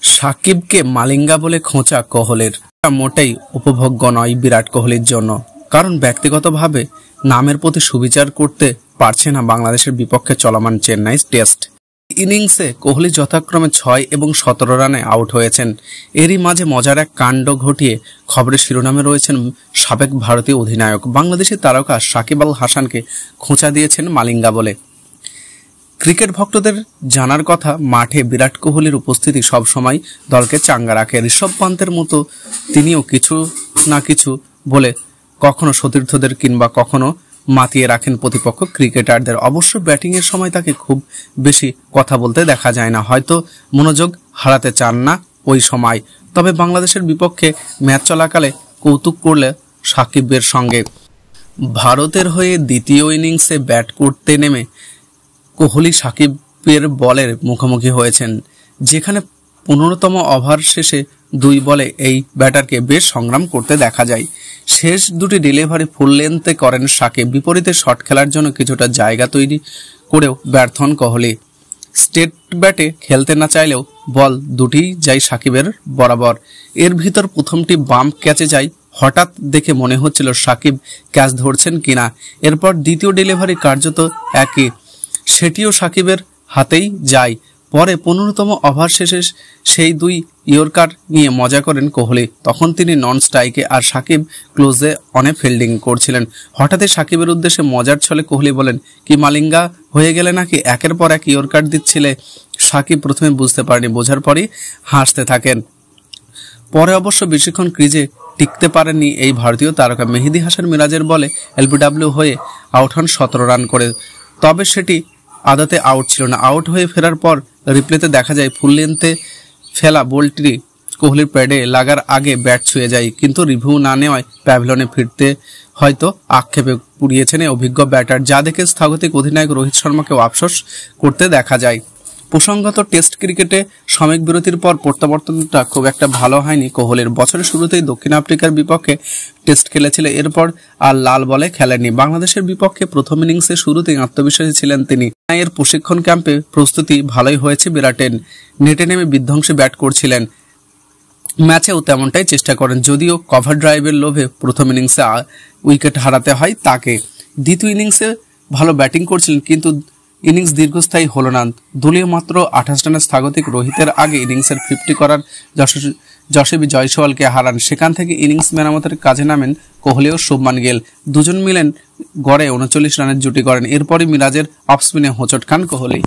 সাকিবকে মালিঙ্গা বলে খোঁচা কোহলির মোটেই উপভোগ্য নয় বিরাট কোহলির জন্য। কারণ ব্যক্তিগতভাবে নামের প্রতি সুবিচার করতে পারছে না বাংলাদেশের বিপক্ষে চলমান চেন্নাই টেস্ট ইনিংসে কোহলি যথাক্রমে 6 এবং 17 রানে আউট হয়েছেন। এরই মাঝে মজার এক কাণ্ড ঘটিয়ে খবরের শিরোনামে রয়েছেন সাবেক ভারতীয় অধিনায়ক বাংলাদেশি তারকা সাকিব আল হাসানকে খোঁচা দিয়েছেন মালিঙ্গা বলে। ক্রিকেট ভক্তদের জানার কথা, মাঠে বিরাট কোহলির উপস্থিতি সবসময় দলকে চাঙ্গা রাখে। ঋষভ পান্তের মতো তিনিও কিছু না কিছু বলে কখনো সতীর্থদের কিংবা কখনো মাতিয়ে রাখেন প্রতিপক্ষ ক্রিকেটারদের। অবশ্য ব্যাটিংয়ের সময় তাকে খুব বেশি কথা বলতে দেখা যায় না, হয়তো মনোযোগ হারাতে চান না ওই সময়। তবে বাংলাদেশের বিপক্ষে ম্যাচ চলাকালে কৌতুক করলে সাকিবের সঙ্গে ভারতের হয়ে দ্বিতীয় ইনিংসে ব্যাট করতে নেমে কোহলি সাকিবের বলের মুখোমুখি হয়েছেন, যেখানে 15তম ওভার শেষে 2 বলে এই ব্যাটারকে বেশ সংগ্রাম করতে দেখা যায়। শেষ দুটি ডেলিভারি ফুল লেন্থে করেন সাকিব। বিপরীতে শট খেলার জন্য কিছুটা জায়গা তৈরি করেও ব্যর্থ হন কোহলি। স্ট্রেট ব্যাটে খেলতে না চাইলেও বল দুটি যায় সাকিবের বরাবর। এর ভিতর প্রথমটি বাম্প ক্যাচে যায়। হঠাৎ দেখে মনে হচ্ছিল সাকিব ক্যাচ ধরছেন কিনা। এরপর দ্বিতীয় ডেলিভারি কার্যত একই, সেটিও সাকিবের হাতেই যায়। পরে 15তম ওভার শেষে সেই 2 ইয়র্কার নিয়ে মজা করেন কোহলি। তখন তিনি নন স্ট্রাইকে আর সাকিব ক্লোজে অনে ফিল্ডিং করছিলেন। হঠাৎই সাকিবের উদ্দেশ্যে মজার ছলে কোহলি বলেন, কি মালিঙ্গা হয়ে গেলে নাকি, একের পর এক ইয়র্কার দিচ্ছিলে। সাকিব প্রথমে বুঝতে পারেনি, বোঝার পরই হাসতে থাকেন। পরে অবশ্য বেশিক্ষণ ক্রিজে টিকতে পারেননি এই ভারতীয় তারকা। মেহেদী হাসান মিরাজের বলে এলবিডব্লিউ হয়ে আউট হন 17 রান করে। তবে সেটি আদতে আউট ছিল না। আউট হয়ে ফেরার পর রিপ্লেতে দেখা যায় ফুল লেন্থে ফেলা বলটি কোহলির প্যাডে লাগার আগে ব্যাট ছুঁয়ে যায়, কিন্তু রিভিউ না নেওয়ায় প্যাভিলনে ফিরতে হয়তো আক্ষেপে পুড়িয়েছেন এই অভিজ্ঞ ব্যাটার, যা দেখে স্বাগতিক অধিনায়ক রোহিত শর্মাকেও আফসোস করতে দেখা যায়। প্রসঙ্গত টেস্ট ক্রিকেটে সাময়িক বিরতির পর প্রত্যাবর্তনটা খুব একটা ভালো হয়নি কোহলির। বছরের শুরুতেই দক্ষিণ আফ্রিকার বিপক্ষে টেস্ট খেলেছিল, এরপর আর লাল বলে খেলেননি। বাংলাদেশের বিপক্ষে প্রথম ইনিংসে শুরুতেই আত্মবিশ্বাসী ছিলেন তিনি। এর প্রশিক্ষণ ক্যাম্পে প্রস্তুতি ভালোই হয়েছে বিরাটের। নেটে নেমে বিধ্বংসী ব্যাট করছিলেন, ম্যাচেও তেমনটাই চেষ্টা করেন, যদিও কভার ড্রাইভের লোভে প্রথম ইনিংসে উইকেট হারাতে হয় তাকে। দ্বিতীয় ইনিংসে ভালো ব্যাটিং করছিলেন, কিন্তু ইনিংস দীর্ঘস্থায়ী হলো না। দলীয় মাত্র 28 রানের স্বাগতিক রোহিতের আগে ইনিংসের 50 করার যশস্বী জয়সওয়ালকে হারান। সেখান থেকে ইনিংস মেরামতের কাজে নামেন কোহলি ও শুভমান গিল। দুজন মিলেন গড়ে 39 রানের জুটি করেন। এরপরই মিরাজের অফ স্পিনে হোঁচট খান কোহলি।